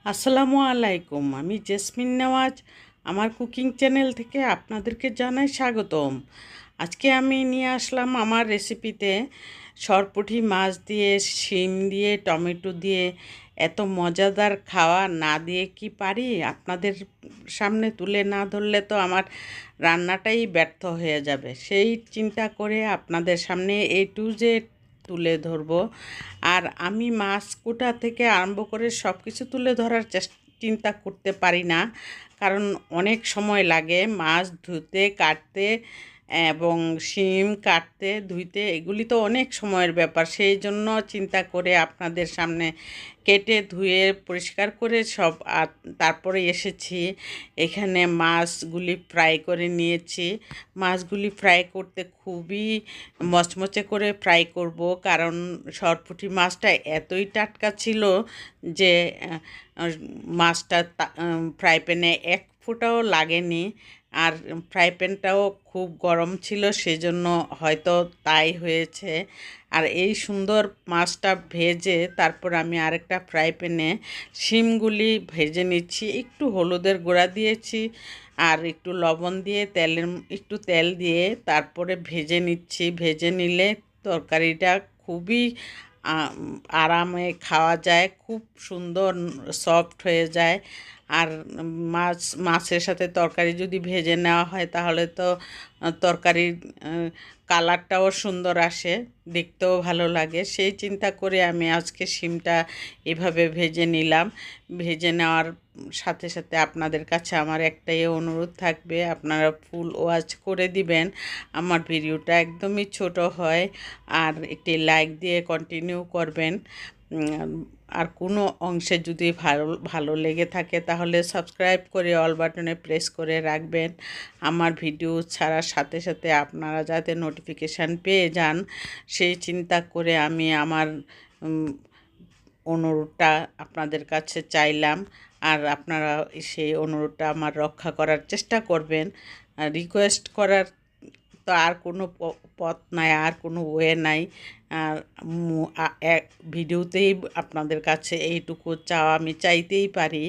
আসসালামু আলাইকুম। আমি জেসমিন নেওয়াজ আমার কুকিং চ্যানেল থেকে আপনাদেরকে জানাই স্বাগতম। আজকে আমি নিয়ে আসলাম আমার রেসিপিতে সরপুঁটি মাছ দিয়ে, শিম দিয়ে, টমেটো দিয়ে এত মজাদার খাওয়া না দিয়ে কি পারি? আপনাদের সামনে তুলে না ধরলে তো আমার রান্নাটাই ব্যর্থ হয়ে যাবে। সেই চিন্তা করে আপনাদের সামনে এ টু জেড তুলে ধরবো। আর আমি মাছ কোটা থেকে আরম্ভ করে সব কিছু তুলে ধরার চিন্তা করতে পারি না, কারণ অনেক সময় লাগে মাছ ধুতে, কাটতে এবং শিম কাটতে, ধুইতে, এগুলি তো অনেক সময়ের ব্যাপার। সেই জন্য চিন্তা করে আপনাদের সামনে কেটে ধুয়ে পরিষ্কার করে সব তারপরে এসেছি। এখানে মাছগুলি ফ্রাই করে নিয়েছি। মাছগুলি ফ্রাই করতে খুবই মচমচে করে ফ্রাই করব, কারণ সরপুঁটি মাছটা এতই টাটকা ছিল যে মাছটা ফ্রাই প্যানে এক ফোঁটাও লাগেনি। আর ফ্রাই প্যানটাও খুব গরম ছিল, সেজন্য হয়তো তাই হয়েছে। আর এই সুন্দর মাছটা ভেজে তারপর আমি আরেকটা ফ্রাই প্যানে শিমগুলি ভেজে নিচ্ছি। একটু হলুদের গুঁড়া দিয়েছি আর একটু লবণ দিয়ে একটু তেল দিয়ে তারপরে ভেজে নিচ্ছি। ভেজে নিলে তরকারিটা খুবই আরামে খাওয়া যায়, খুব সুন্দর সফট হয়ে যায়। আর মাছের সাথে তরকারি যদি ভেজে নেওয়া হয় তাহলে তো তরকারির কালারটাও সুন্দর আসে, দেখতেও ভালো লাগে। সেই চিন্তা করে আমি আজকে শিমটা এভাবে ভেজে নিলাম। ভেজে নেওয়ার সাথে সাথে আপনাদের কাছে আমার একটাই অনুরোধ থাকবে, আপনারা ফুল ওয়াচ করে দিবেন। আমার ভিডিওটা একদমই ছোট হয়, আর একটি লাইক দিয়ে কন্টিনিউ করবেন। আর কোনো অংশে যদি ভালো ভালো লেগে থাকে তাহলে সাবস্ক্রাইব করে অল বাটনে প্রেস করে রাখবেন। আমার ভিডিও ছাড়ার সাথে সাথে আপনারা যাতে নোটিফিকেশান পেয়ে যান, সেই চিন্তা করে আমি আমার অনুরোধটা আপনাদের কাছে চাইলাম। আর আপনারা সেই অনুরোধটা আমার রক্ষা করার চেষ্টা করবেন। রিকোয়েস্ট করার তো আর কোনো পথ নাই, আর কোনো ওয়ে নাই। আর এক ভিডিওতেই আপনাদের কাছে এইটুকু চাওয়া আমি চাইতেই পারি।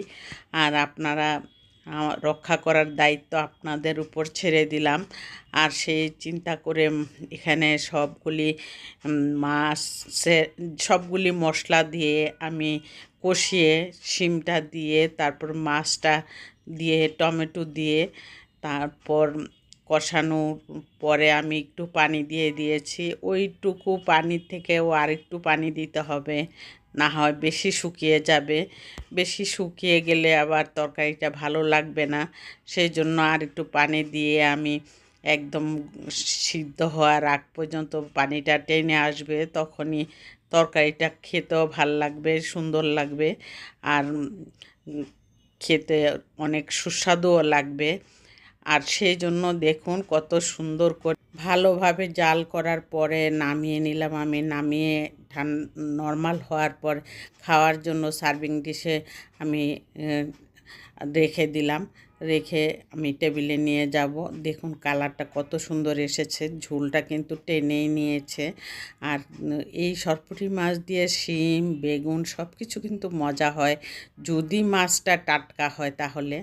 আর আপনারা রক্ষা করার দায়িত্ব আপনাদের উপর ছেড়ে দিলাম। আর সেই চিন্তা করে এখানে সবগুলি মশলা দিয়ে আমি কষিয়ে, শিমটা দিয়ে, তারপর মাছটা দিয়ে, টমেটো দিয়ে, তারপর কষানোর পরে আমি একটু পানি দিয়ে দিয়েছি। ওইটুকু পানির থেকেও আরেকটু পানি দিতে হবে, না হয় বেশি শুকিয়ে যাবে। বেশি শুকিয়ে গেলে আবার তরকারিটা ভালো লাগবে না। সেই জন্য আর একটু পানি দিয়ে আমি একদম সিদ্ধ হওয়ার আগ পর্যন্ত পানিটা টেনে আসবে, তখনই তরকারিটা খেতেও ভাল লাগবে, সুন্দর লাগবে। আর খেতে অনেক সুস্বাদুও লাগবে। আর সেই জন্য দেখুন কত সুন্দর করে ভালোভাবে জাল করার পরে নামিয়ে নিলাম। আমি নামিয়ে নর্মাল হওয়ার পর খাওয়ার জন্য সার্ভিং ডিশে আমি রেখে দিলাম। রেখে আমি টেবিলে নিয়ে যাব। দেখুন কালারটা কত সুন্দর এসেছে, ঝোলটা কিন্তু টেনেই নিয়েছে। আর এই সরপুঁটি মাছ দিয়ে শিম, বেগুন সব কিছু কিন্তু মজা হয় যদি মাছটা টাটকা হয় তাহলে।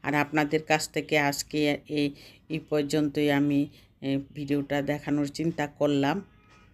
আর আপনাদের কাছ থেকে আজকে এই পর্যন্তই আমি ভিডিওটা দেখানোর চিন্তা করলাম।